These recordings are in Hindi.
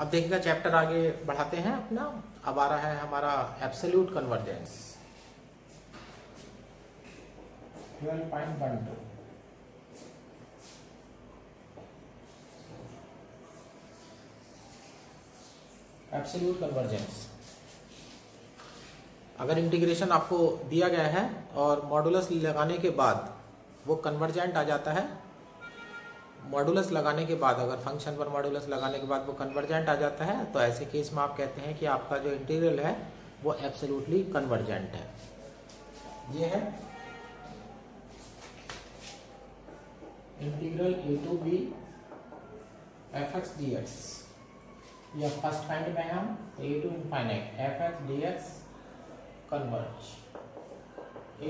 अब देखिएगा चैप्टर आगे बढ़ाते हैं अपना। अब आ रहा है हमारा एब्सोल्यूट कन्वर्जेंस 12.12। एब्सोल्यूट कन्वर्जेंस, अगर इंटीग्रेशन आपको दिया गया है और मॉडुलस लगाने के बाद वो कन्वर्जेंट आ जाता है, मॉडुलस लगाने के बाद अगर फंक्शन पर मॉडुलस लगाने के बाद वो कन्वर्जेंट आ जाता है, तो ऐसे केस में आप कहते हैं कि आपका जो इंटीग्रल है वो एब्सोल्युटली कन्वर्जेंट है। ये है integral a to b fx dx, या फर्स्ट काइंड में हम a to infinite fx dx converge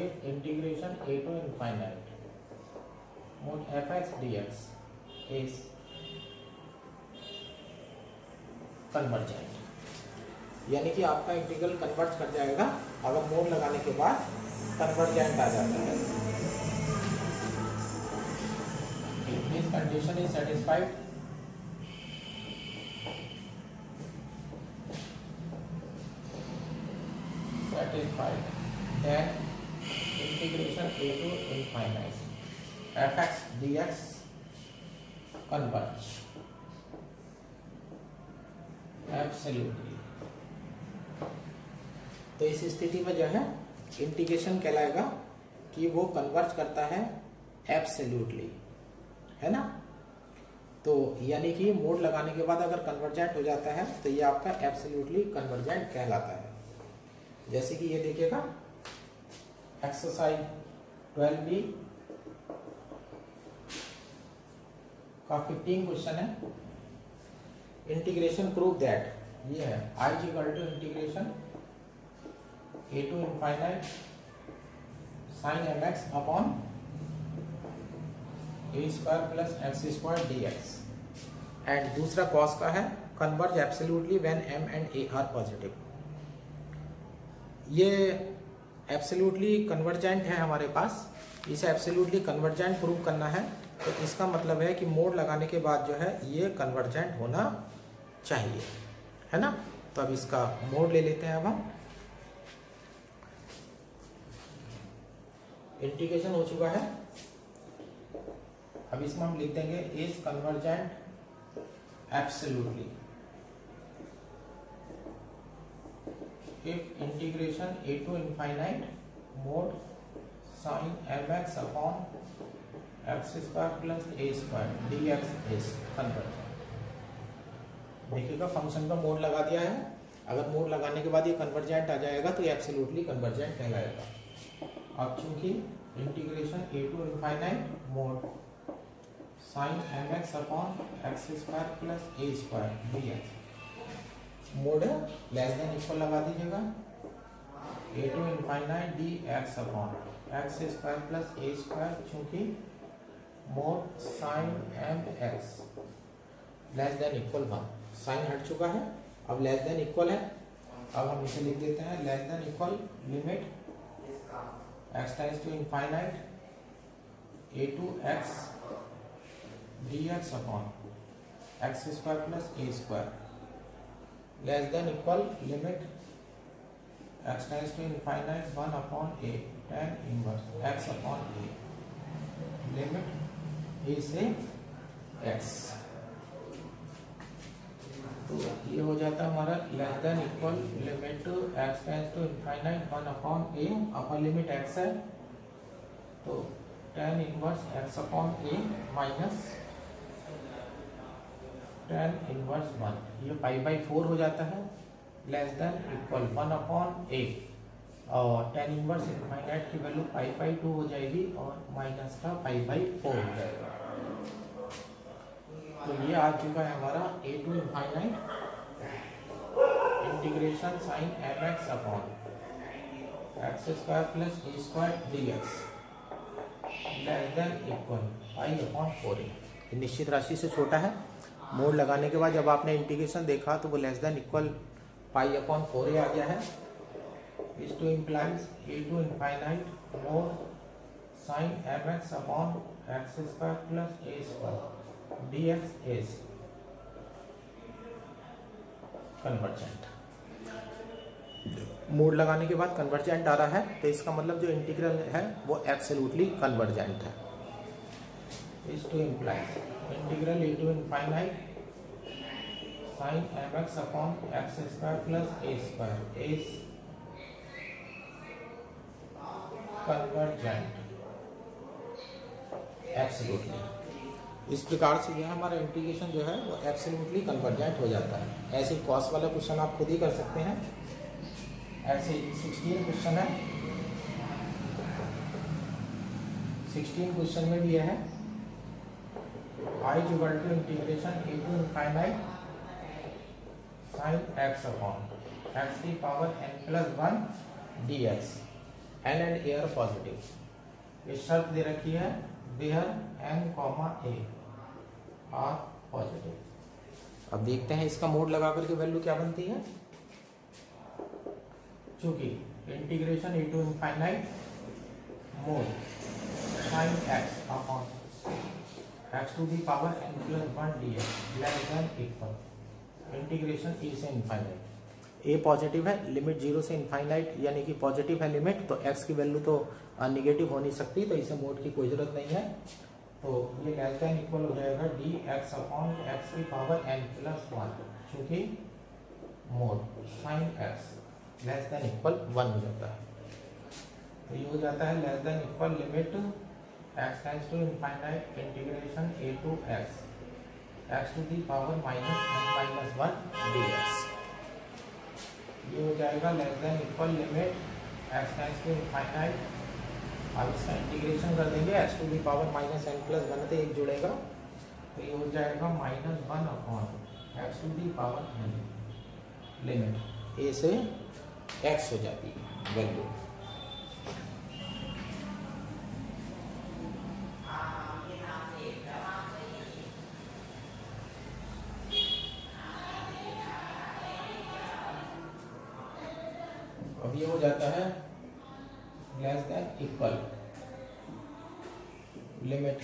if integration a to infinite mod fx dx is convergent, यानी कि आपका इंटीग्रल कन्वर्ज कर जाएगा अगर मोड लगाने के बाद कन्वर्जेंट आ जाता है। This condition is satisfied, then integration a to infinite fx dx converge absolutely। तो इस स्थिति में जो है इंटीग्रेशन कहलाएगा कि वो कन्वर्ज करता है एब्सोल्युटली, है ना। तो यानी कि मोड लगाने के बाद अगर कन्वर्जेंट हो जाता है तो ये आपका एब्सोल्युटली कन्वर्जेंट कहलाता है। जैसे कि ये देखिएगा एक्सरसाइज 12B का 15 क्वेश्चन है। इंटीग्रेशन प्रूव दैट, ये है I is equal to integration a to infinite sin mx upon a square plus x square dx, and दूसरा कॉस का है converge absolutely when m and a are positive. ये एब्सोल्युटली कन्वर्जेंट है हमारे पास, इसे एब्सोल्युटली कन्वर्जेंट प्रूव करना है, तो इसका मतलब है कि मोड लगाने के बाद जो है ये कन्वर्जेंट होना चाहिए, है ना। तो अब इसका मोड ले लेते हैं। अब हम इंटीग्रेशन हो चुका है, अब इसमें हम लिख देंगे is convergent absolutely if integration a to infinite mod sin mx upon x square plus a square dx is convergent। देखिएगा फंक्शन का मोड लगा दिया है, अगर मोड लगाने के बाद ये कन्वर्जेंट आ जाएगा तो ये एब्सोल्युटली कन्वर्जेंट कहलाएगा। अब चूंकि integration a to infinite mod sin mx upon x square plus a square dx mod है लेस देन इक्वल लगा दीजिएगा a to infinite dx upon x square plus a square, चूंकि mod sine mx less than equal 1, sine हट चुका है अब लेस देन इक्वल है। अब हम इसे लिख देते हैं less than equal limit x tends to infinite a to x dx upon x square plus a square less than equal limit x tends to infinite 1 upon a tan inverse x upon a limit a से x। तो ये हो जाता है हमारा less than equal limit x tends to infinite 1 upon a, upper limit x है तो tan inverse x upon a minus tan inverse 1, ये π/4 हो जाता है less than equal 1 upon a, और tan इनवर्स इनफाइनाइट की वैल्यू π/2 हो जाएगी और माइनस का π/4 हो जाएगा। तो ये आ चुका है हमारा a to infinite integration sine mx upon x square plus a square dx less than equal π/4a। निश्चित राशि से छोटा है, मोड लगाने के बाद जब आपने इंटीग्रेशन देखा तो वो लेस देन इक्वल π/4a आ गया है। इस to implies a to infinite mod sine mx upon x square plus a square dx is convergent. Mod लगाने के बाद कन्वर्जेंट आ रहा है, तो इसका मतलब जो इंटीग्रल है वो एब्सोल्युटली कन्वर्जेंट है। Is to implies integral a to infinite sin mx upon x square plus a square is convergent absolutely. इस प्रकार से यह हमारा इंटीग्रेशन जो है वो एब्सोल्युटली कन्वर्जेंट हो जाता है। ऐसे कॉस वाला क्वेश्चन आप खुद ही कर सकते हैं। ऐसे 16 क्वेश्चन है, 16 क्वेश्चन में भी यह है I is equal to integration a to infinite sine x upon x की power n plus 1 dx n and a are positive. ये शर्त दे रखी है where n comma a are positive. अब देखते हैं इसका मोड लगा करके वैल्यू क्या बनती है। चूंकि integration a to infinite mod sine x upon x to the power n plus 1 dx less than equal integration a से इनफाइनाइट। ए पॉजिटिव है, लिमिट 0 से इनफाइनाइट यानी कि पॉजिटिव है लिमिट, तो एक्स की वैल्यू तो नेगेटिव हो नहीं सकती, तो इसे मोड की कोई जरूरत नहीं है। तो ये लेस देन इक्वल हो जाएगा डी एक्स अपॉन एक्स की पावर n प्लस 1, चूंकि mod sine x less than equal 1 हो जाता है। तो ये हो जाता है less than equal limit x tends to infinite integration a to x x to the power minus n minus 1 dx। ये हो जाएगा less than equal limit x tends to infinite. अब इसका इंटीग्रेशन कर देंगे x to the power minus n plus 1 से एक जुड़ेगा, तो ये हो जाएगा minus 1 upon x to the power n। Limit a से x हो जाती है वैल्यू। अब ये हो जाता है less than equal limit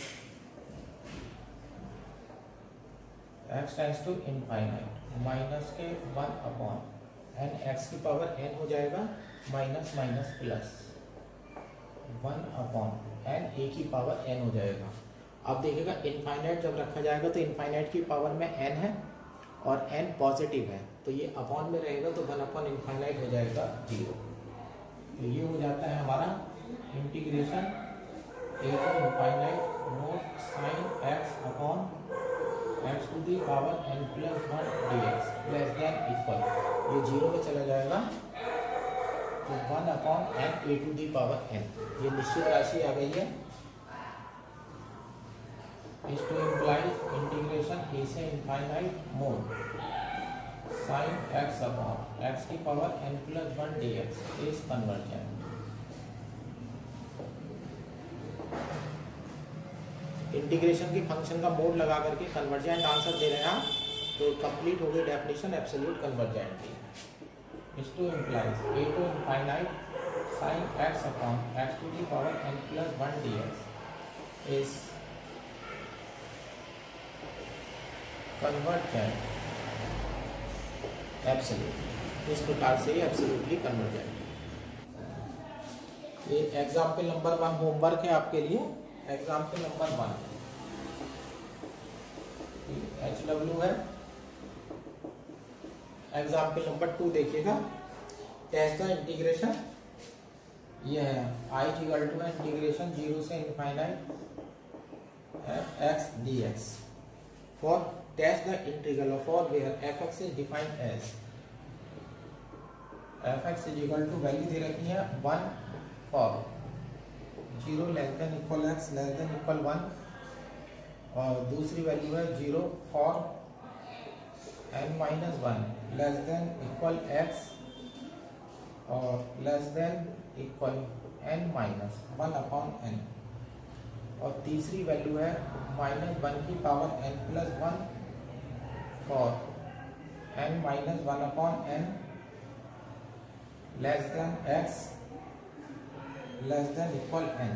x tends to infinite minus के 1 अपॉन एन एक्स की पावर n हो जाएगा minus minus plus 1 upon n a की पावर n हो जाएगा। अब देखिएगा इनफाइनाइट जब रखा जाएगा तो इनफाइनाइट की पावर में n है और n पॉजिटिव है, तो ये अपॉन में रहेगा तो 1 अपॉन इनफाइनाइट हो जाएगा 0। तो ये हो जाता है हमारा integration a to infinite mod sine x upon x to the power n plus 1 dx less than equal, ये 0 में चला जाएगा तो 1 upon n a to the power n। ये निश्चित राशि आ गई है। is to implies integration a से infinite mode sin x upon x की power n plus 1 dx is convergent। Integration की फंक्शन का मोड लगा करके कन्वर्जेंट आंसर दे रहे हैं आप, तो कंप्लीट हो गई डेफिनेशन एब्सोल्यूट कन्वर्जेंट की। is to implies a to infinite sin x upon x to the power n plus 1 dx is convergent absolute. इस प्रकार से ये एब्सोल्यूटली कन्वर्जेंट। ये एग्जाम्पल नंबर 1 होमवर्क है आपके लिए। एग्जाम्पल नंबर 1 HW है। एग्जाम्पल नंबर 2 देखिएगा, टेस्ट द इंटीग्रेशन। ये है I इक्वल टू इंटीग्रेशन 0 से infinite x dx for test the integral of or where fx is defined as fx is equal to value दे रखी है 1 for 0 less than equal x less than equal 1, और दूसरी वैल्यू है 0 for n minus 1 less than equal x और less than equal n minus 1 upon n, और तीसरी वैल्यू है माइनस 1 की power n plus 1 for n minus 1 upon n less than x less than equal n,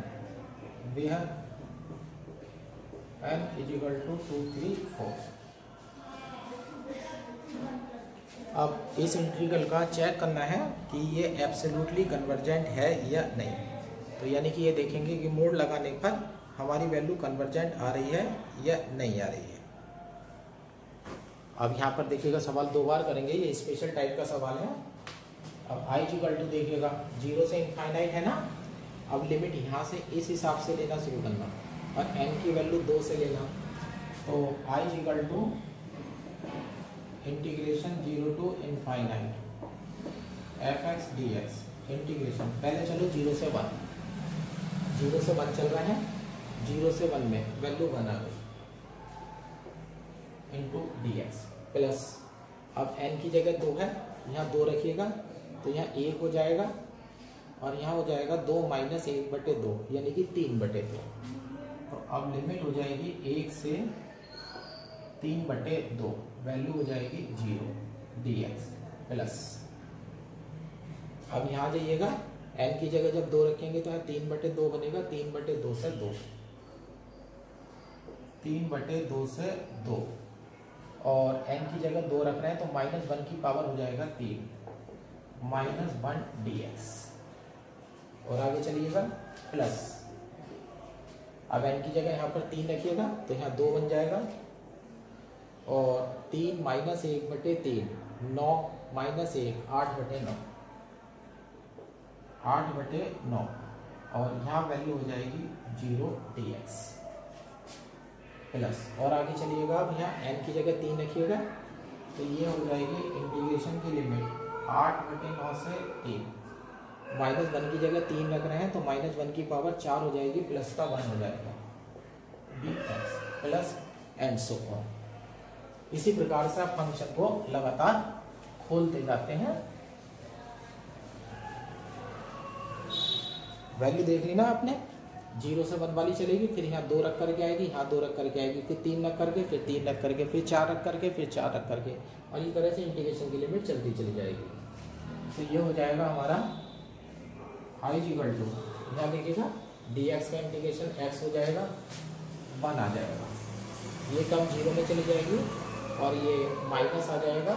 where n is equal to 2 3 4। अब इस इंटीग्रल का चेक करना है कि ये एब्सोल्युटली कन्वर्जेंट है या नहीं। तो यानी कि ये देखेंगे कि मोड लगाने पर हमारी वैल्यू कन्वर्जेंट आ रही है या नहीं आ रही है। अब यहाँ पर देखिएगा सवाल दो बार करेंगे, ये स्पेशल टाइप का सवाल है। अब आई इक्वल टू देखिएगा 0 से इनफाइनाइट है ना। अब लिमिट यहाँ से इस हिसाब से लेना शुरू करना और n की वैल्यू 2 से लेना। तो I equal to integration 0 to infinite f(x) dx integration. पहले चलो 0 से 1, 0 से 1 चल रहा है, 0 से 1 में वैल्यू 1 आ गई इंटू dx प्लस, अब n की जगह 2 है, यहाँ 2 रखिएगा तो यहाँ 1 हो जाएगा और यहाँ हो जाएगा 2 माइनस 1/2 यानी कि 3/2। तो अब लिमिट हो जाएगी 1 से 3/2, वैल्यू हो जाएगी 0 dx प्लस, अब यहाँ जाइएगा n की जगह जब 2 रखेंगे तो यहाँ 3/2 बनेगा, 3/2 से 2, 3/2 से 2 और n की जगह 2 रख रहे हैं तो -1 की पावर हो जाएगा 3, -1 dx। और आगे चलिएगा प्लस, अब n की जगह यहाँ पर 3 रखिएगा तो यहाँ 2 बन जाएगा और 3 माइनस 1/3, 9 माइनस 1, 8/9, 8/9 और यहाँ वैल्यू हो जाएगी 0 dx प्लस। और आगे चलिएगा, अब यहाँ n की जगह 3 रखिएगा तो ये हो जाएगी इंटीग्रेशन की लिमिट 8/9 से 3, -1 की जगह 3 रख रहे हैं तो -1 की पावर 4 हो जाएगी, प्लस का 1 हो जाएगा dx plus and so on. इसी प्रकार से आप फंक्शन को लगातार खोलते जाते हैं। वैल्यू देख ली ना आपने, 0 से 1 वाली चलेगी, फिर यहाँ 2 रख करके आएगी, यहाँ 2 रख करके आएगी, फिर 3 रख करके, फिर 3 रख करके, फिर 4 रख करके, फिर 4 रख करके, और इस तरह से इंटीग्रेशन की लिमिट चलती चली जाएगी। तो ये हो जाएगा हमारा आई इक्वल टू, यहाँ देखिएगा dx का इंटीग्रेशन x हो जाएगा 1 आ जाएगा, ये टर्म 0 में चली जाएगी और ये माइनस आ जाएगा,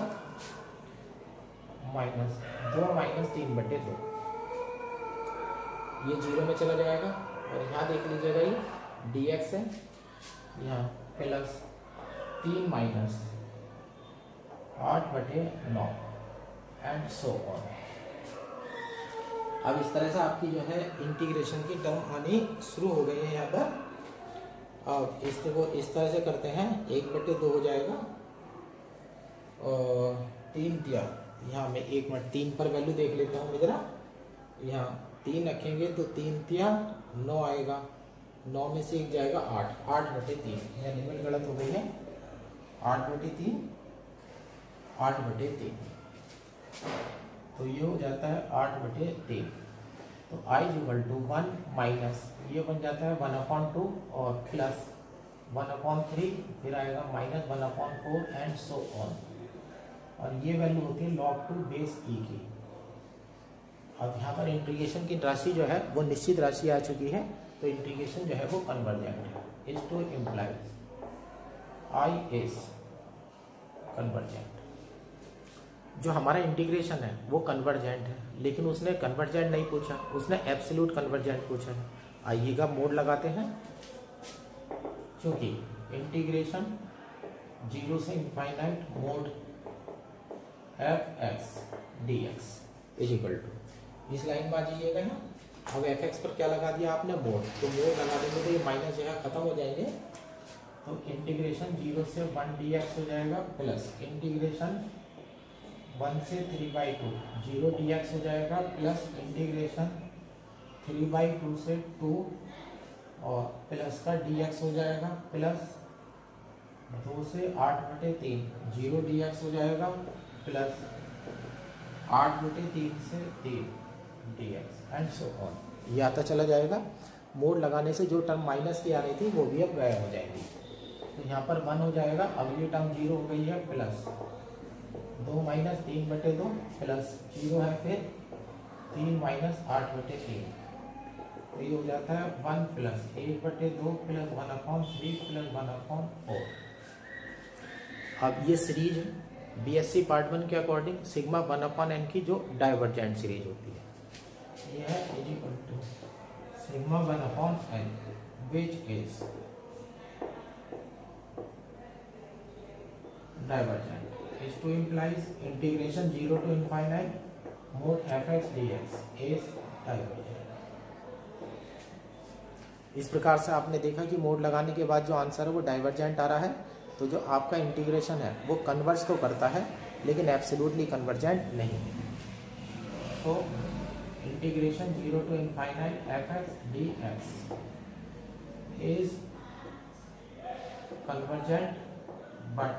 -2 माइनस 3/2, ये 0 में चला जाएगा और यहाँ देख लीजिएगा ये dx है, यहाँ plus 3 minus 8/9 and so on. अब इस तरह से आपकी जो है इंटीग्रेशन की टर्म आनी शुरू हो गई है यहाँ पर। अब इसको इस तरह से करते हैं, 1/2 हो जाएगा और 3 दिया, यहाँ मैं 1 मिनट 3 पर वैल्यू देख लेता हूँ जरा, यहाँ 3 रखेंगे तो 3 दिया 9 आएगा, 9 में से 1 जाएगा 8, 8/3, यहाँ लिमिट गलत हो गई है, 8/3, 8/3, तो ये हो जाता है 8/3। तो i इक्वल टू 1 माइनस, ये बन जाता है 1/2 और प्लस 1/3, फिर आएगा -1/4 एंड सो ऑन, और ये वैल्यू होती है log 2 बेस e की। अब यहाँ पर इंटीग्रेशन की राशि जो है वो निश्चित राशि आ चुकी है, तो इंटीग्रेशन जो है वो कन्वर्जेंट है, is to implies i is convergent. जो हमारा इंटीग्रेशन है वो कन्वर्जेंट है, लेकिन उसने कन्वर्जेंट नहीं पूछा, उसने एब्सोल्यूट कन्वर्जेंट पूछा है। आइएगा मोड लगाते हैं, क्योंकि इंटीग्रेशन 0 से infinite mod f(x) dx is equal to, इस लाइन में आ जाइएगा ना। अब f(x) पर क्या लगा दिया आपने, मोड, तो मोड लगा देंगे तो ये माइनस यहाँ खत्म हो जाएंगे, तो इंटीग्रेशन 0 से 1 dx हो जाएगा प्लस इंटीग्रेशन 1 से 3/2 0 dx हो जाएगा प्लस इंटीग्रेशन 3/2 से 2 और प्लस का dx हो जाएगा प्लस 2 से 8/3 0 dx हो जाएगा प्लस 8/3 से 3 dx एंड सो ऑन। ये आता चला जाएगा। मोड लगाने से जो टर्म माइनस की आ रही थी वो भी अब गायब हो जाएगी। तो यहाँ पर 1 हो जाएगा, अगली टर्म 0 हो गई है प्लस 2 माइनस 3/2 प्लस 0 है, फिर 3 माइनस 8/3, तो ये हो जाता है 1 प्लस 1/2 प्लस 1/3 प्लस 1/4। अब ये सीरीज बीएससी पार्ट 1 के अकॉर्डिंग सिग्मा 1/n की जो डाइवर्जेंट सीरीज होती है, यह है is equal to sigma 1/n which is divergent is to implies integration 0 to infinite mod fx dx is divergent. इस प्रकार से आपने देखा कि मोड लगाने के बाद जो आंसर है वो डाइवर्जेंट आ रहा है, तो जो आपका इंटीग्रेशन है वो कन्वर्ज तो करता है लेकिन एब्सोल्युटली कन्वर्जेंट नहीं है। तो integration 0 to infinite fx dx is convergent but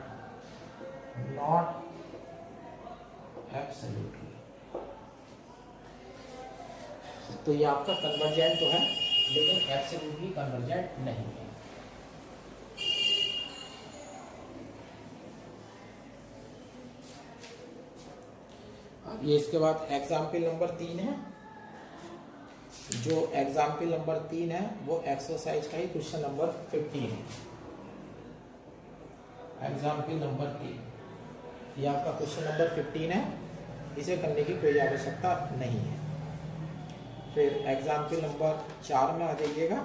not absolutely। तो ये आपका कन्वर्जेंट तो है लेकिन एब्सोल्युटली कन्वर्जेंट नहीं है। अब ये इसके बाद एग्जाम्पल नंबर 3 है। जो एग्जाम्पल नंबर 3 है वो एक्सरसाइज का ही क्वेश्चन नंबर 15 है। एग्जाम्पल नंबर 3 ये आपका क्वेश्चन नंबर 15 है, इसे करने की कोई आवश्यकता नहीं है। फिर एग्जाम्पल नंबर 4 में आ जाइएगा।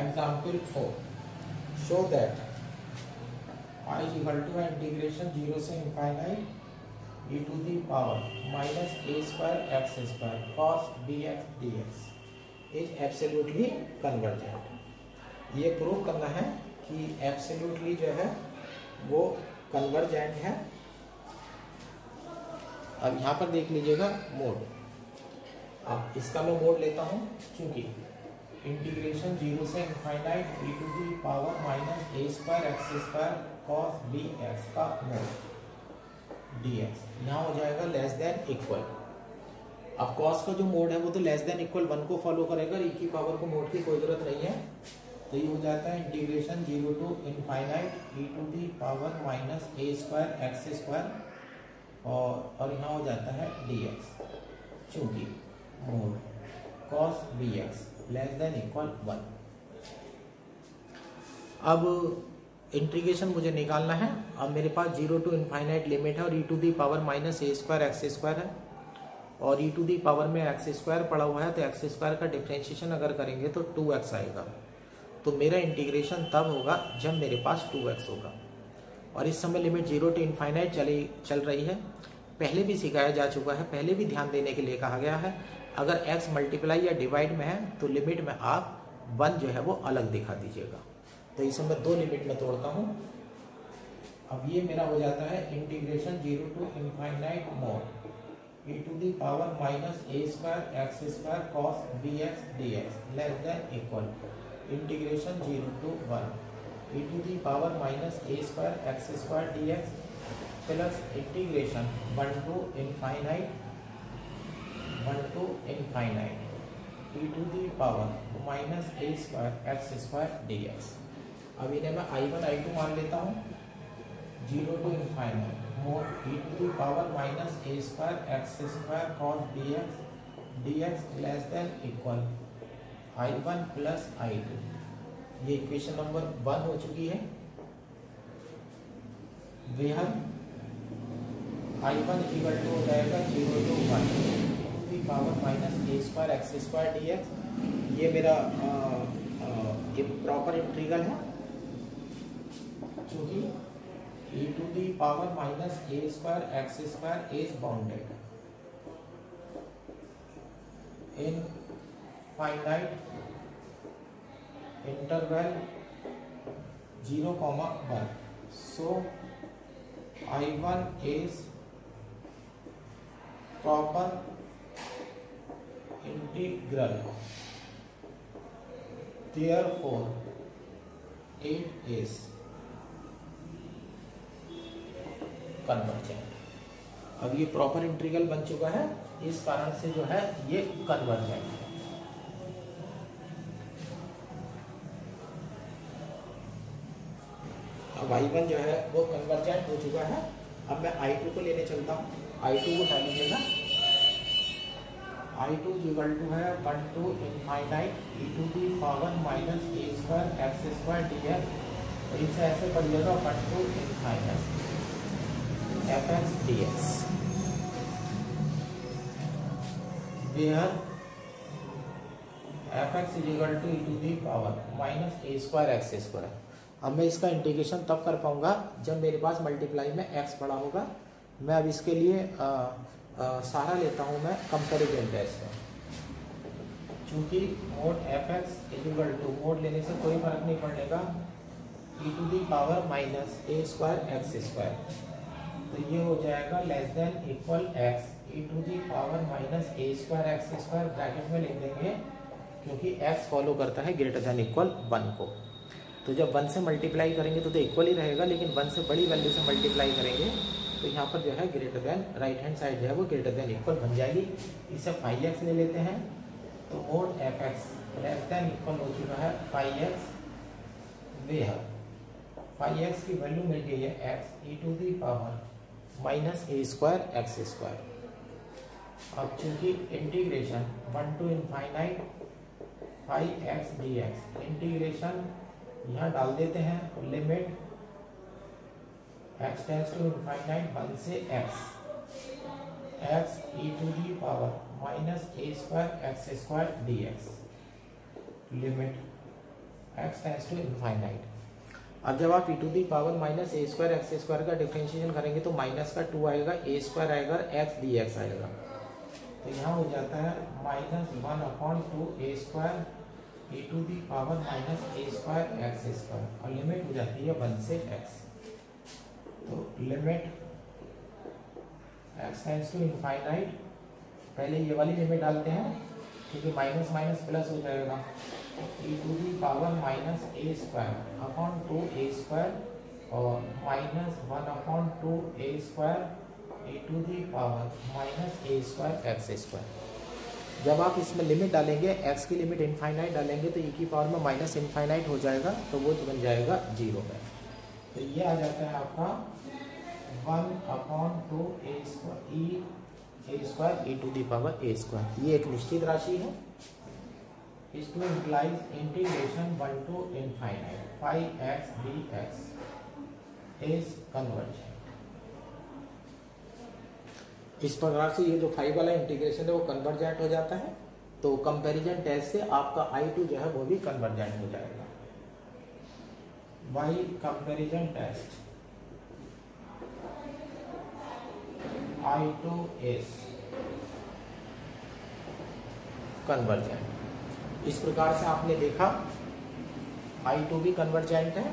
Example 4 show that I is equal to integration 0 से infinite e to the power minus a square x square cos bx dx is absolutely convergent। ये प्रूव करना है कि एब्सोल्युटली जो है वो कन्वर्जेंट है। अब यहाँ पर देख लीजिएगा मोड। अब इसका मैं मोड लेता हूँ, क्योंकि इंटीग्रेशन 0 से infinite e to the power minus a square x square cos bx का मोड dx यहाँ हो जाएगा लेस देन इक्वल। अब cos का जो मोड है वो तो लेस देन इक्वल 1 को फॉलो करेगा, e की पावर को मोड की कोई जरूरत नहीं है। तो ये हो जाता है integration 0 to infinite e to the power minus a square x square और यहाँ हो जाता है dx, चूंकि mode cos bx less than equal 1। अब इंटीग्रेशन मुझे निकालना है। अब मेरे पास 0 to इनफाइनाइट लिमिट है और e to the power minus a square x square है और e टू दी पावर में एक्स स्क्वायर पड़ा हुआ है, तो एक्स स्क्वायर का डिफरेंशिएशन अगर करेंगे तो 2x आएगा। तो मेरा इंटीग्रेशन तब होगा जब मेरे पास 2x होगा। और इस समय लिमिट 0 to इनफाइनाइट चल रही है। पहले भी सिखाया जा चुका है, पहले भी ध्यान देने के लिए कहा गया है, अगर x मल्टीप्लाई या डिवाइड में है तो लिमिट में आप 1 जो है वो अलग दिखा दीजिएगा। तो इसे मैं 2 लिमिट में तोड़ता हूँ। अब ये मेरा हो जाता है integration 0 to infinite mod e to the power minus a square x square cos bx dx less than equal integration 0 to 1 e to the power minus a square x square dx plus integration 1 to infinite e to the power minus a square x square dx। अब इन्हें मैं I1 I2 मान लेता हूँ। 0 to infinite mod e to the power minus a square x square cos bx dx less than equal I1 plus I2। ये इक्वेशन नंबर 1 हो चुकी है। बेहद I1 इक्वल टू हो जाएगा 0 to 1 to the power minus a square x square dx। ये मेरा ये प्रॉपर इंटीग्रल है, क्योंकि e to the power minus a square x square is bounded in finite interval 0,1। So I1 is proper integral, therefore it is convergent. अब ये प्रॉपर इंटीग्रल बन चुका है, इस कारण से जो है ये कन्वर्जेंट है। अब I1 जो है वो कन्वर्जेंट हो चुका है। अब मैं I2 को लेने चलता हूँ। I2 को उठा लीजिएगा। I2 इक्वल टू है 1 to infinite e to the power minus a square x square d x, तो इसे ऐसे पढ़िएगा 1 to infinite f x d x, where f x equal to e to the power minus a square x square. अब मैं इसका इंटीग्रेशन तब कर पाऊंगा जब मेरे पास मल्टीप्लाई में x पड़ा होगा। मैं अब इसके लिए सारा लेता हूं मैं कंपैरिजन टेस्ट है, चूंकि mod f x equal to mod लेने से कोई फर्क नहीं पड़ेगा e to the power minus a square x square, तो ये हो जाएगा less than equal x e to the power minus a square x square, bracket में लिख देंगे क्योंकि x फॉलो करता है ग्रेटर देन इक्वल 1 को। तो जब 1 से मल्टीप्लाई करेंगे तो इक्वल ही रहेगा, लेकिन 1 से बड़ी वैल्यू से मल्टीप्लाई करेंगे तो यहाँ पर जो है greater than right hand side जो है वो ग्रेटर देन इक्वल बन जाएगी। इसे 5x ले लेते हैं, तो mode f x less than equal हो चुका है 5x, वेयर 5x की वैल्यू मिल गई है x e to the power minus a square x square. अब चूंकि integration 1 to infinite 5x dx, integration यहाँ डाल देते हैं, limit x tends to infinite 1 से x e to the power minus a square x square dx, limit x tends to infinite. अब जब आप e to the power minus a square x square का डिफरेंशिएशन करेंगे तो माइनस का 2 आएगा, ए स्क्वायर आएगा, x dx आएगा, तो यहाँ हो जाता है minus 1/2 a square e to the power minus a square x square, और लिमिट हो जाती है 1 से x। तो limit x tends to infinite, पहले ये वाली लिमिट डालते हैं क्योंकि माइनस माइनस प्लस हो जाएगा, e to the power minus a square upon 2 a square और minus 1/2 a square e to the power minus a square x square. जब आप इसमें लिमिट डालेंगे, x की लिमिट इनफाइनाइट डालेंगे तो e की पावर में माइनस इनफाइनाइट हो जाएगा, तो वो बन जाएगा 0 में। तो ये आ जाता है आपका 1/2 a square e to the power a square. ये एक निश्चित राशि है। इसमें implies integration 1 to infinite 5x dx is convergent. इस प्रकार से ये जो 5 वाला इंटीग्रेशन है वो कन्वर्जेंट हो जाता है, तो कंपैरिजन टेस्ट से आपका I2 जो है वो भी कन्वर्जेंट हो जाएगा। By comparison test I2 is convergent. इस प्रकार से आपने देखा I2 भी कन्वर्जेंट है,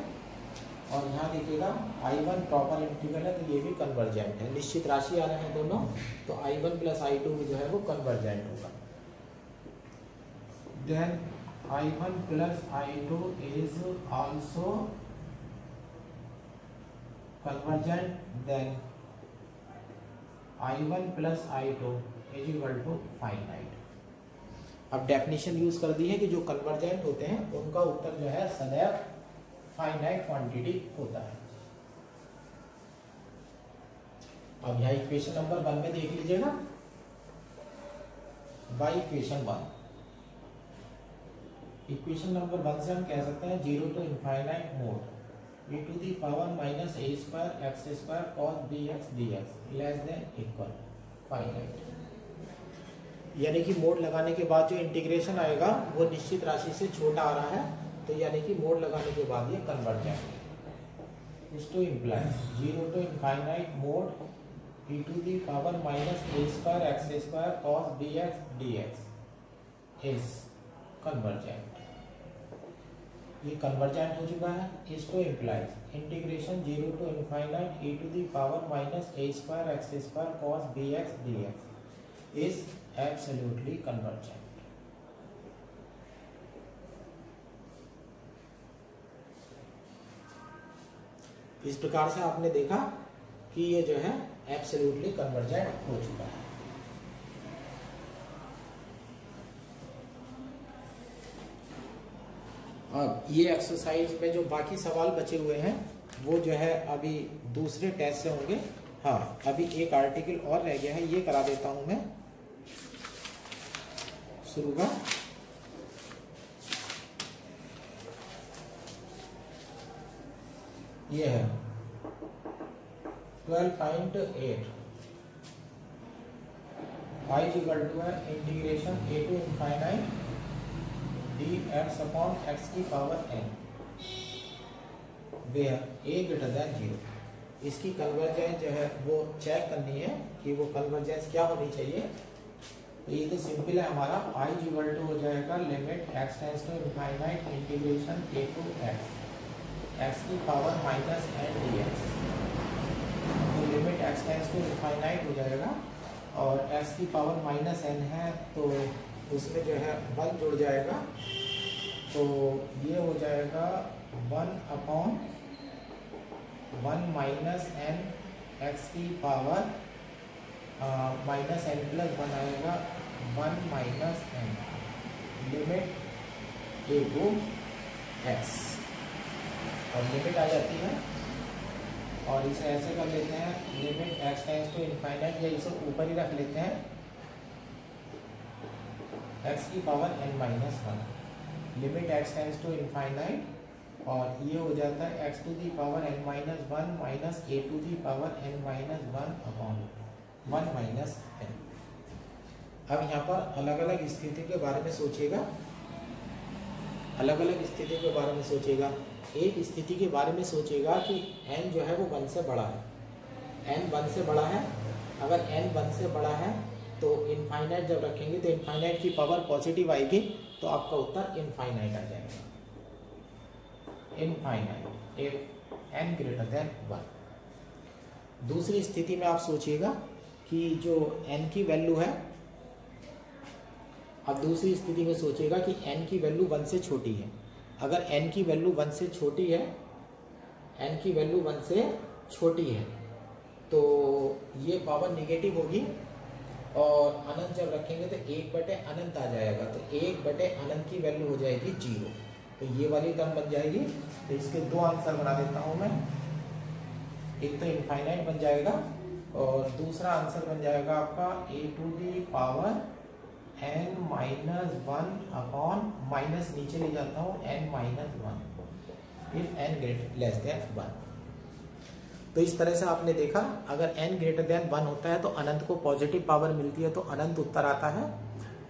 और यहाँ देखिएगा I1 प्रॉपर इंटीग्रल है तो ये भी कन्वर्जेंट है। निश्चित राशि आ रहे हैं दोनों, तो I1 प्लस I2 भी जो है वो कन्वर्जेंट होगा। Then I1 plus I2 is also convergent, then I1 plus I2 is equal to finite. अब डेफिनेशन यूज कर दी है कि जो कन्वर्जेंट होते हैं उनका उत्तर जो है सदैव फाइनाइट क्वांटिटी होता है। अब यहाँ इक्वेशन नंबर 1 में देख लीजिएगा, बाई इक्वेशन 1, इक्वेशन नंबर 1 से हम कह सकते हैं 0 to infinite mod e to the power minus a square x square cos bx dx less than equal finite. यानी कि मोड लगाने के बाद जो इंटीग्रेशन आएगा वो निश्चित राशि से छोटा आ रहा है, तो यानी कि मोड लगाने के बाद ये कन्वर्जेंट। इस to implies 0 to infinite mod e to the power minus a square x square cos bx dx is convergent. ये कन्वर्जेंट हो चुका है। इस to implies integration 0 to infinite e to the power minus a square x square cos bx dx is absolutely convergent. इस प्रकार से आपने देखा कि ये जो है एब्सोल्युटली कन्वर्जेंट हो चुका है। अब ये एक्सरसाइज में जो बाकी सवाल बचे हुए हैं वो जो है अभी दूसरे टेस्ट से होंगे। हाँ, अभी एक आर्टिकल और रह गया है, ये करा देता हूं मैं। शुरू का ये है 12.8 y इक्वल टू है integration a to infinite dx upon x की power n where a greater than 0। इसकी कन्वर्जेंस जो है वो चेक करनी है कि वो कन्वर्जेंस क्या होनी चाहिए। तो ये तो सिंपल है हमारा i इक्वल टू हो जाएगा limit x tends to infinite integration a to x की पावर माइनस n dx। तो limit x tends to infinite हो जाएगा और x की पावर माइनस n है तो उसमें जो है 1 जुड़ जाएगा। तो ये हो जाएगा 1 अपॉन 1 माइनस n x की पावर माइनस n प्लस 1 आएगा 1 minus n limit a to x और लिमिट आ जाती है और इसे ऐसे कर लेते हैं limit x tends to infinite या इसे ऊपर ही रख लेते हैं x की power n minus 1 limit x tends to infinite और ये हो जाता है x to the power n minus 1 minus a to the power n minus 1 upon 1 minus n। अब यहाँ पर अलग अलग स्थिति के बारे में सोचिएगा, अलग अलग स्थिति के बारे में सोचिएगा। एक स्थिति के बारे में सोचिएगा कि n जो है वो 1 से बड़ा है, n 1 से बड़ा है। अगर n 1 से बड़ा है तो इनफाइनाइट जब रखेंगे तो इनफाइनाइट की पावर पॉजिटिव आएगी तो आपका उत्तर इनफाइनाइट आ जाएगा, infinite if n greater than 1। दूसरी स्थिति में आप सोचिएगा कि जो n की वैल्यू है, अब दूसरी स्थिति में सोचिएगा कि n की वैल्यू 1 से छोटी है। अगर n की वैल्यू 1 से छोटी है, n की वैल्यू 1 से छोटी है तो ये पावर निगेटिव होगी और अनंत जब रखेंगे तो 1 बटे अनंत आ जाएगा। तो 1 बटे अनंत की वैल्यू हो जाएगी 0। तो ये वाली टर्म बन जाएगी। तो इसके दो आंसर बना देता हूं मैं, एक तो इनफाइनाइट बन जाएगा और दूसरा आंसर बन जाएगा आपका a to the power n minus 1 upon minus नीचे ले जाता हूँ n minus 1 if n greater less than 1। तो इस तरह से आपने देखा अगर n ग्रेटर देन 1 होता है तो अनंत को पॉजिटिव पावर मिलती है तो अनंत उत्तर आता है,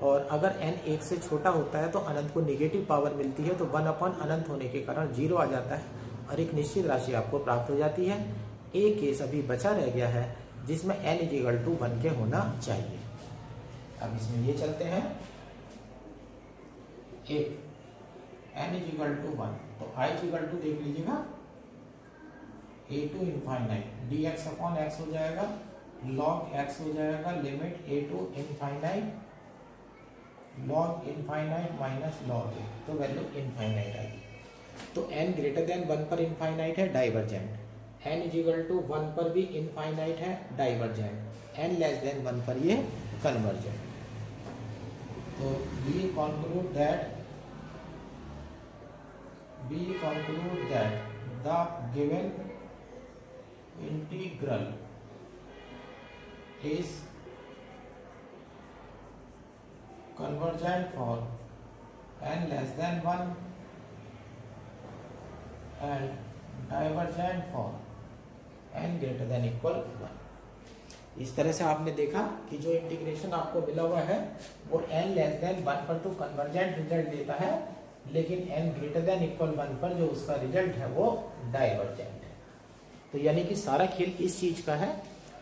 और अगर n 1 से छोटा होता है तो अनंत को निगेटिव पावर मिलती है तो 1 अपॉन अनंत होने के कारण 0 आ जाता है और एक निश्चित राशि आपको प्राप्त हो जाती है। एक केस अभी बचा रह गया है जिसमें n इक्वल टू 1 के होना चाहिए। अब इसमें ये चलते हैं if n इक्वल टू 1 तो i इक्वल टू देख लीजिएगा a to infinite dx upon x हो जाएगा, log x हो जाएगा limit a to infinite log infinite minus log a, तो वैल्यू इनफाइनाइट आएगी। तो n ग्रेटर देन 1 पर इनफाइनाइट है डाइवर्जेंट, n इक्वल टू 1 पर भी इनफाइनाइट है डाइवर्जेंट, n लेस देन 1 पर ये कन्वर्जेंट। तो we conclude that the given integral is convergent for n less than 1 and divergent for n greater than equal 1। इस तरह से आपने देखा कि जो इंटीग्रेशन आपको मिला हुआ है वो n लेस देन 1 पर तो कन्वर्जेंट रिजल्ट देता है, लेकिन n ग्रेटर देन इक्वल 1 पर जो उसका रिजल्ट है वो डाइवर्जेंट है। तो यानी कि सारा खेल इस चीज का है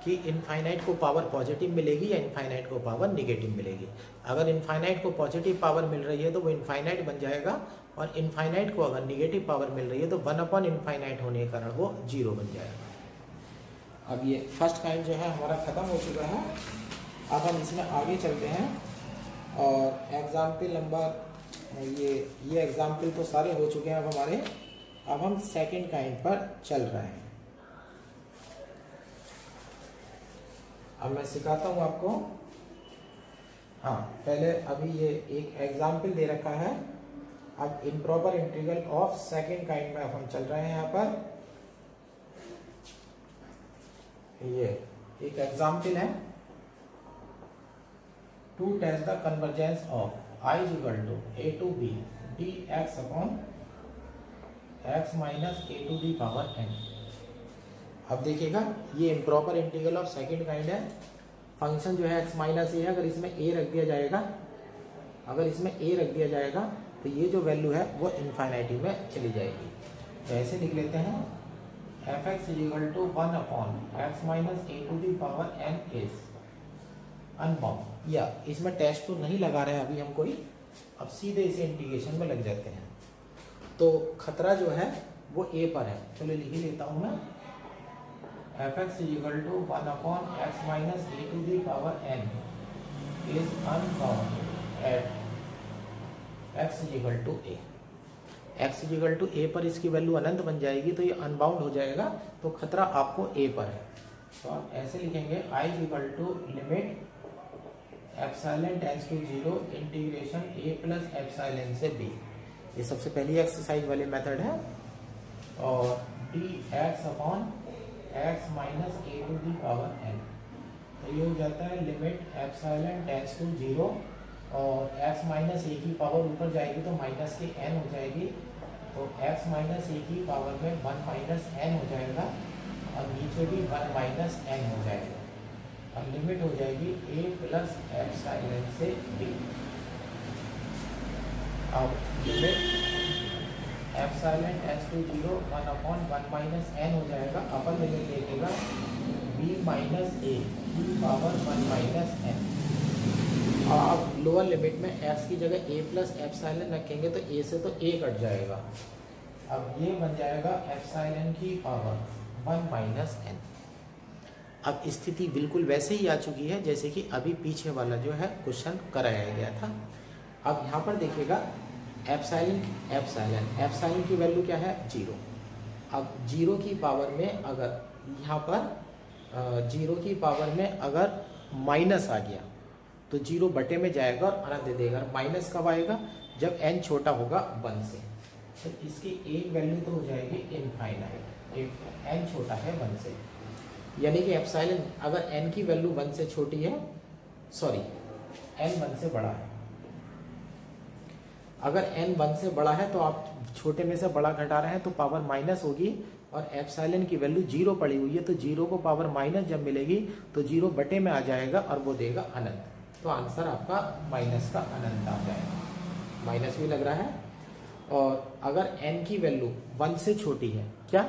कि इनफाइनाइट को पावर पॉजिटिव मिलेगी या इनफाइनाइट को पावर निगेटिव मिलेगी। अगर इनफाइनाइट को पॉजिटिव पावर मिल रही है तो वो इनफाइनाइट बन जाएगा, और इनफाइनाइट को अगर निगेटिव पावर मिल रही है तो 1 अपॉन इनफाइनाइट होने के कारण वो 0 बन जाएगा। अब ये फर्स्ट काइंड जो है हमारा ख़त्म हो चुका है। अब हम इसमें आगे चलते हैं और एग्जाम्पल नंबर ये एग्जाम्पल तो सारे हो चुके हैं अब हमारे। अब हम सेकंड काइंड पर चल रहे हैं। अब मैं सिखाता हूँ आपको। हाँ, पहले अभी ये एक एग्जाम्पल दे रखा है। अब improper integral of second kind में अब हम चल रहे हैं। यहाँ पर ये एक एग्जाम्पल है, to test the convergence of I is equal to a to b d x upon x minus a to the power n. अब देखिएगा ये improper integral of second kind है। फंक्शन जो है एक्स माइनस ए है, अगर इसमें ए रख दिया जाएगा, अगर इसमें ए रख दिया जाएगा तो ये जो वैल्यू है वो इन्फाइनाइटी में चली जाएगी। तो ऐसे लिख लेते हैं f x is equal to 1 upon x minus a to the power n is unbound. या इसमें टेस्ट तो नहीं लगा रहे हैं अभी हम कोई, अब सीधे इसे इंटीग्रेशन में लग जाते हैं। तो खतरा जो है वो ए पर है। चलो लिख ही लेता हूं मैं f x is equal to 1 upon x minus a to the power n is unbound at x is equal to a. X is equal to a पर इसकी वैल्यू अनंत बन जाएगी तो ये अनबाउंड हो जाएगा, तो खतरा आपको ए पर है। तो आप ऐसे लिखेंगे I is equal to limit epsilon tends to 0 integration a plus epsilon से बी। ये सबसे पहली एक्सरसाइज वाले मेथड है। और d x upon x minus a to the power n, तो ये हो जाता है लिमिट एप्सिलॉन टेंड्स टू 0 और x माइनस ए की पावर ऊपर जाएगी तो माइनस के n हो जाएगी, तो x माइनस ए की पावर में 1 माइनस n हो जाएगा और नीचे भी 1 माइनस n हो जाएगा और लिमिट हो जाएगी a प्लस एप्सिलॉन से b। अब limit epsilon tends to 0 1 upon 1 minus n हो जाएगा, अपर लिमिट देखेगा b माइनस a की पावर 1 माइनस n। और आप लोअर लिमिट में x की जगह a प्लस एप्सिलॉन रखेंगे तो a से तो a कट जाएगा। अब ये बन जाएगा एप्सिलॉन की पावर 1 माइनस n। अब स्थिति बिल्कुल वैसे ही आ चुकी है जैसे कि अभी पीछे वाला जो है क्वेश्चन कराया गया था। अब यहाँ पर देखिएगा एप्सिलॉन की वैल्यू क्या है 0। अब 0 की पावर में अगर यहाँ पर 0 की पावर में अगर माइनस आ गया तो 0 बटे में जाएगा और अनंत दे देगा। माइनस कब आएगा? जब n छोटा होगा 1 से। तो इसकी एक वैल्यू तो हो जाएगी इनफाइनाइट इफ n छोटा है 1 से। यानी कि एप्सिलॉन अगर n की वैल्यू 1 से छोटी है, सॉरी n 1 से बड़ा है, अगर n 1 से बड़ा है तो आप छोटे में से बड़ा घटा रहे हैं तो पावर माइनस होगी और एप्सिलॉन की वैल्यू 0 पड़ी हुई है तो 0 को पावर माइनस जब मिलेगी तो 0 बटे में आ जाएगा और वो देगा अनंत। तो आंसर आपका माइनस का अनंत आ जाएगा। माइनस भी लग रहा है। और अगर n की वैल्यू 1 से छोटी है, क्या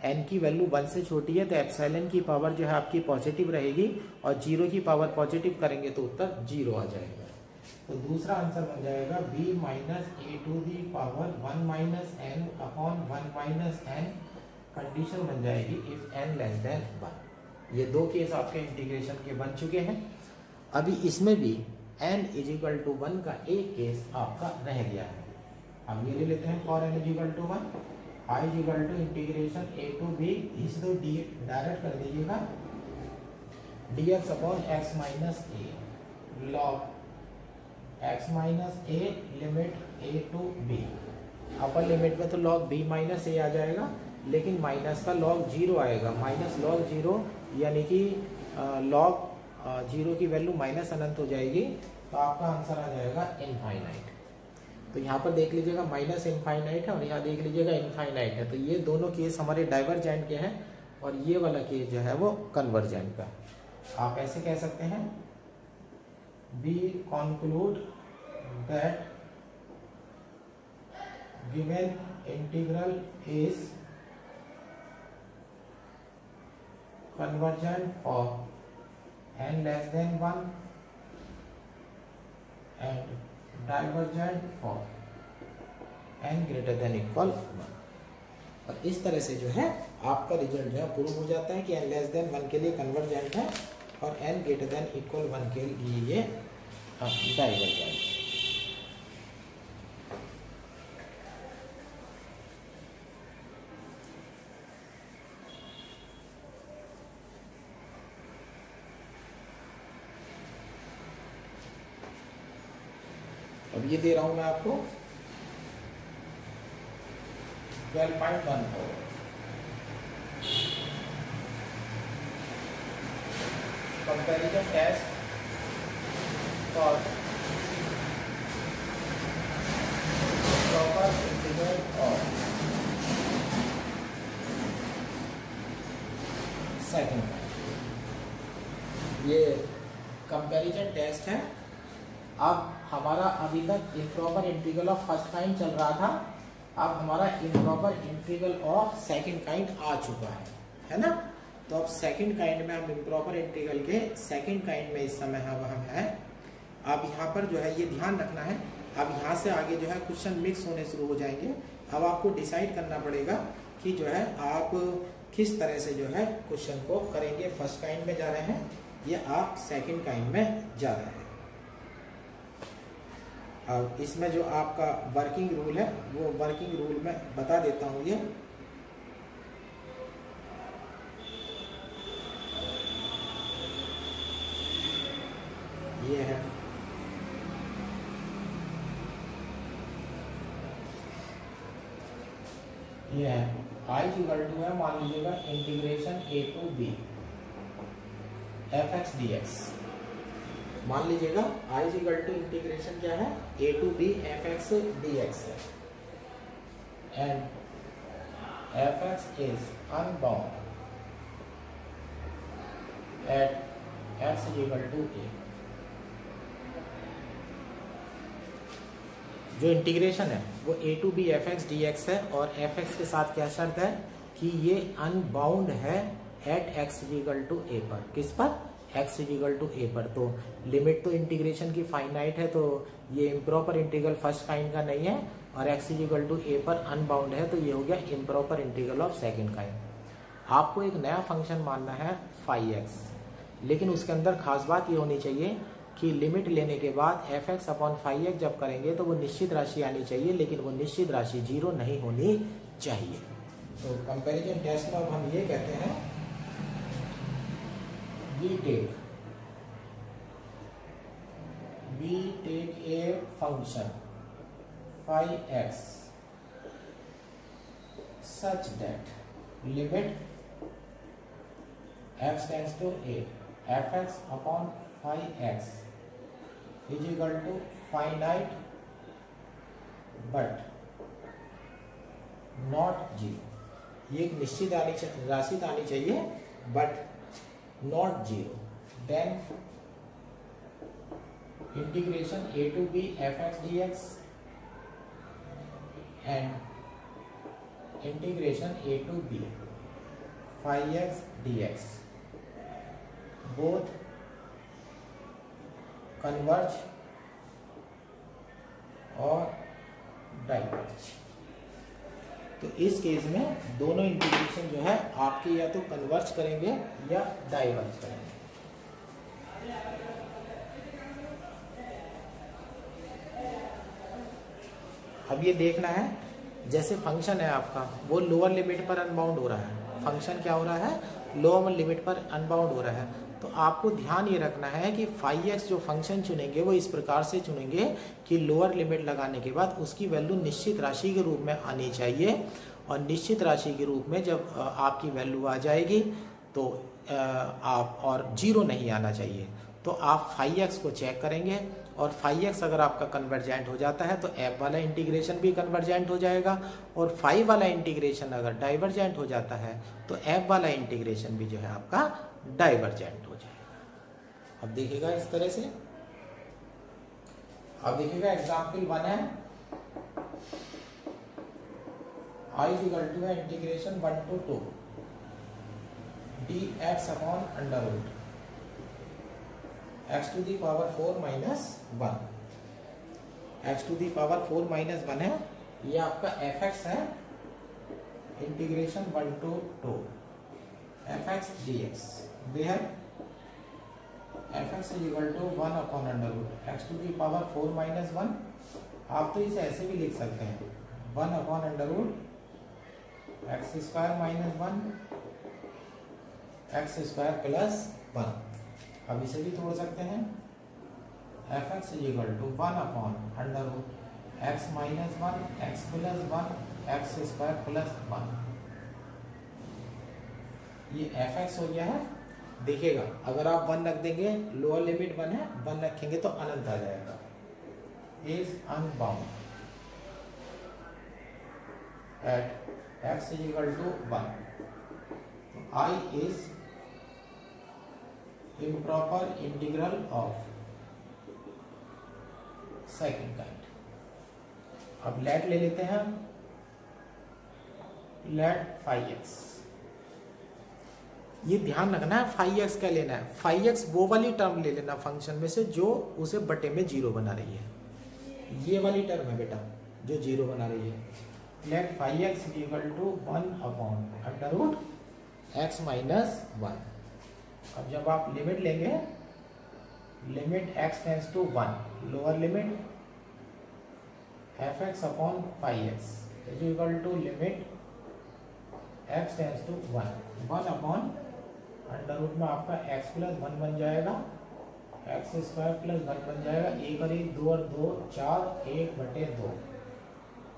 n की वैल्यू 1 से छोटी है तो एप्सिलॉन की पावर जो है आपकी पॉजिटिव रहेगी और 0 की पावर पॉजिटिव करेंगे तो उत्तर 0 आ जाएगा। तो दूसरा आंसर बन जाएगा b minus a to the power 1 minus n upon 1 minus n। Condition बन जाएगी इफ n लेस देन 1। ये दो केस आपके इंटीग्रेशन के बन चुके हैं। अभी इसमें भी n इज इक्वल टू 1 का एक केस आपका रह गया है। हम ये ले लेते हैं for n is equal to 1 i is equal to integration a to b, इसे तो डायरेक्ट कर दीजिएगा dx upon x minus a log x minus a limit a to b। Upper limit में तो लॉग b माइनस a आ जाएगा, लेकिन माइनस का लॉग 0 आएगा। माइनस लॉग 0 यानी कि लॉग 0 की वैल्यू माइनस अनंत हो जाएगी, तो आपका आंसर आ जाएगा इनफाइनाइट। तो यहाँ पर देख लीजिएगा माइनस इनफाइनाइट है और यहाँ देख लीजिएगा इनफाइनाइट है। तो ये दोनों केस हमारे डाइवर्जेंट के हैं और ये वाला केस जो है वो कन्वर्जेंट का। आप ऐसे कह सकते हैं we conclude that given integral is convergent for n less than 1 and divergent for n greater than equal 1। और इस तरह से जो है आपका रिजल्ट जो है प्रूव हो जाता है कि n लेस देन 1 के लिए कन्वर्जेंट है और n ग्रेटर देन इक्वल 1 के लिए ये डाइवर्जेंट है। अब ये दे रहा हूं मैं आपको 12.14 comparison test for limit of second, ये कंपैरिजन टेस्ट है। अब हमारा अभी तक improper integral of first kind चल रहा था, अब हमारा improper integral of second kind आ चुका है ना। तो अब सेकंड काइंड में हम इम्प्रॉपर इंटीग्रल के सेकंड काइंड में इस समय हम हैं। अब यहाँ पर जो है ये ध्यान रखना है, अब यहाँ से आगे जो है क्वेश्चन मिक्स होने शुरू हो जाएंगे। अब आपको डिसाइड करना पड़ेगा कि जो है आप किस तरह से जो है क्वेश्चन को करेंगे। फर्स्ट काइंड में जा रहे हैं या आप सेकंड काइंड में जा रहे हैं। अब इसमें जो आपका वर्किंग रूल है वो वर्किंग रूल में बता देता हूँ। ये है, ये है i इक्वल टू है, मान लीजिएगा integration a to b fx dx। मान लीजिएगा i इक्वल टू इंटीग्रेशन क्या है, a to b fx dx है, and fx is unbound at x equal to a। जो इंटीग्रेशन है वो a to b fx dx है, और fx के साथ क्या शर्त है कि ये अनबाउंड है at x equal to a पर। किस पर, x इक्वल टू a पर। तो लिमिट तो इंटीग्रेशन की फाइनाइट है, तो ये इम्प्रॉपर इंटीग्रल फर्स्ट काइंड का नहीं है, और x इक्वल टू a पर अनबाउंड है, तो ये हो गया improper integral of second kind. आपको एक नया फंक्शन मानना है फाई x, लेकिन उसके अंदर खास बात ये होनी चाहिए कि लिमिट लेने के बाद fx अपॉन फाई x जब करेंगे तो वो निश्चित राशि आनी चाहिए, लेकिन वो निश्चित राशि जीरो नहीं होनी चाहिए। तो कंपैरिजन टेस्ट में अब हम ये कहते हैं, we take a function phi x such that limit x tends to a fx upon phi x is equal to finite but not zero। ये एक निश्चित राशि आनी चाहिए but not zero, then integration a to b fx dx and integration a to b phi x dx both converge और diverge। तो इस केस में दोनों इंटीग्रेशन जो है आपके या तो कन्वर्ज करेंगे या डाइवर्ज करेंगे। अब ये देखना है, जैसे फंक्शन है आपका वो लोअर लिमिट पर अनबाउंड हो रहा है, फंक्शन क्या हो रहा है, लोअर लिमिट पर अनबाउंड हो रहा है, तो आपको ध्यान ये रखना है कि फाई एक्स जो फंक्शन चुनेंगे वो इस प्रकार से चुनेंगे कि लोअर लिमिट लगाने के बाद उसकी वैल्यू निश्चित राशि के रूप में आनी चाहिए, और निश्चित राशि के रूप में जब आपकी वैल्यू आ जाएगी तो आप और जीरो नहीं आना चाहिए। तो आप फाई एक्स को चेक करेंगे, और फाई एक्स अगर आपका कन्वर्जेंट हो जाता है तो एफ वाला इंटीग्रेशन भी कन्वर्जेंट हो जाएगा, और फाई वाला इंटीग्रेशन अगर डाइवर्जेंट हो जाता है तो एफ वाला इंटीग्रेशन भी जो है आपका डाइवर्जेंट हो जाएगा। अब देखिएगा इस तरह से, अब देखिएगा एग्जाम्पल 1 है, i इक्वल टू है integration 1 to 2 dx upon under root x to the power 4 minus 1, x to the power 4 minus 1 है, ये आपका fx है, integration 1 to 2 fx dx, where fx is equal to 1 upon under root x to the power 4 minus 1। आप तो इसे ऐसे भी लिख सकते हैं 1 upon under root x square minus 1 x square plus 1। अब इसे भी तोड़ सकते हैं, f x is equal to 1 upon under root x minus 1 x plus 1 x square plus 1। ये एफ एक्स हो गया है। देखिएगा अगर आप 1 रख देंगे, लोअर लिमिट 1 है, 1 रखेंगे तो अनंत आ जाएगा, is unbound. At x is equal to 1. I is improper integral of second kind. अब लेट ले लेते हैं हम. Let five x. ये ध्यान रखना है फाइव एक्स क्या लेना है. फाइव एक्स वो वाली टर्म ले लेना फंक्शन में से जो उसे बटे में जीरो बना रही है. ये वाली टर्म है बेटा जो जीरो बना रही है. Let five x equal to 1 upon under root x minus 1. अब जब आप लिमिट लेंगे, limit x tends to 1, lower limit f x upon 5x is equal to limit x tends to 1 upon under root में आपका x प्लस 1 बन जाएगा, एक्स स्क्वायर प्लस 1 बन जाएगा. 1 और 1 2 और 2 4, 1/2.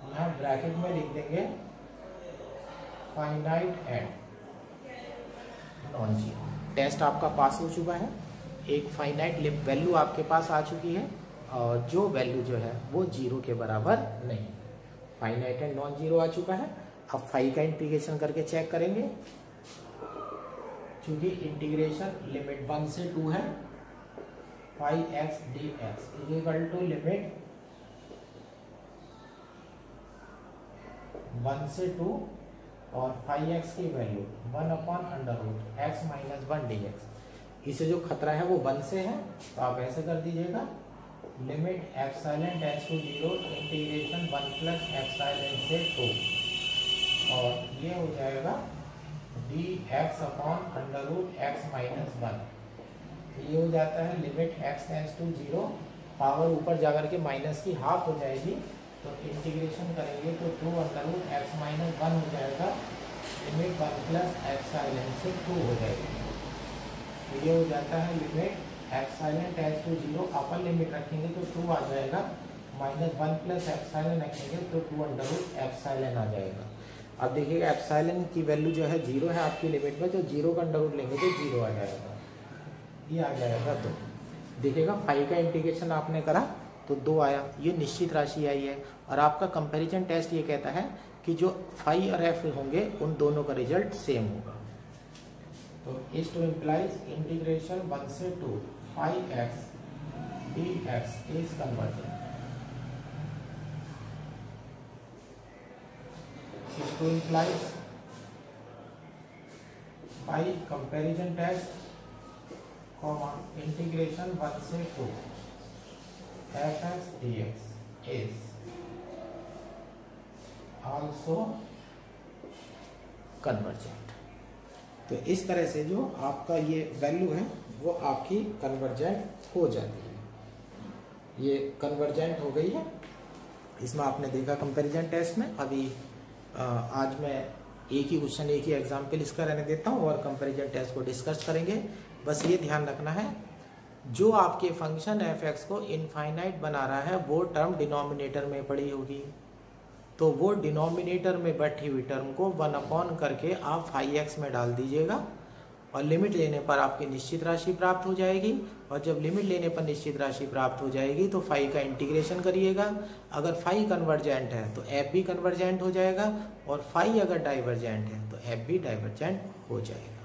यहाँ ब्रैकेट में लिख देंगे finite and non zero. Test आपका पास हो चुका है. एक फाइनाइट वैल्यू आपके पास आ चुकी है और जो वैल्यू जो है वो जीरो के बराबर नहीं. फाइनाइट एंड नॉन जीरो आ चुका है. अब फाइव का इंटीग्रेशन करके चेक करेंगे. चूंकि इंटीग्रेशन लिमिट 1 से 2 है, 5x dx is equal to limit 1 से 2 और 5x की value 1 upon under root x minus 1 dx. इसे जो खतरा है वो 1 से है तो आप ऐसे कर दीजिएगा limit epsilon tends to 0 integration 1 plus epsilon से 2 और ये हो जाएगा dx upon under root x minus 1. ये हो जाता है limit x tends to 0, power ऊपर जाकर के माइनस की हाफ हो जाएगी तो इंटीग्रेशन करेंगे तो 2 अंडर रूट x माइनस 1 हो जाएगा. लिमिट 1 प्लस एप्सिलॉन से 2 हो जाएगी. तो ये हो जाता है limit epsilon tends to 0, upper limit रखेंगे तो 2 आ जाएगा, माइनस 1 प्लस एप्सिलॉन रखेंगे तो 2 अंडर रूट एप्सिलॉन आ जाएगा. अब देखिएगा एप्सिलॉन की वैल्यू जो है 0 है आपकी लिमिट में, तो 0 का अंडर रूट लेंगे तो 0 आ जाएगा. ये आ जाएगा 2. देखिएगा 5 का इंटीग्रेशन आपने करा तो 2 आया, ये निश्चित राशि आई है. और आपका कंपैरिजन टेस्ट ये कहता है कि जो फाई और एफ होंगे उन दोनों का रिजल्ट सेम होगा. तो इस टू इम्प्लाइज इंटीग्रेशन 1 से 2 5x dx इज कन्वर्टेड. इस to implies by comparison test integration 1 से 2 fx dx is also convergent. तो इस तरह से जो आपका ये वैल्यू है वो आपकी कन्वर्जेंट हो जाती है. ये कन्वर्जेंट हो गई है. इसमें आपने देखा कंपैरिजन टेस्ट में. अभी आज मैं एक ही क्वेश्चन एक ही एग्जाम्पल इसका रहने देता हूँ और कंपैरिजन टेस्ट को डिस्कस करेंगे. बस ये ध्यान रखना है जो आपके फंक्शन एफ एक्स को इनफाइनाइट बना रहा है वो टर्म डिनोमिनेटर में पड़ी होगी, तो वो डिनोमिनेटर में बैठी हुई टर्म को 1 अपॉन करके आप 5x में डाल दीजिएगा और लिमिट लेने पर आपकी निश्चित राशि प्राप्त हो जाएगी. और जब लिमिट लेने पर निश्चित राशि प्राप्त हो जाएगी तो 5 का इंटीग्रेशन करिएगा. अगर 5 कन्वर्जेंट है तो f भी कन्वर्जेंट हो जाएगा और 5 अगर डाइवर्जेंट है तो f भी डाइवर्जेंट हो जाएगा.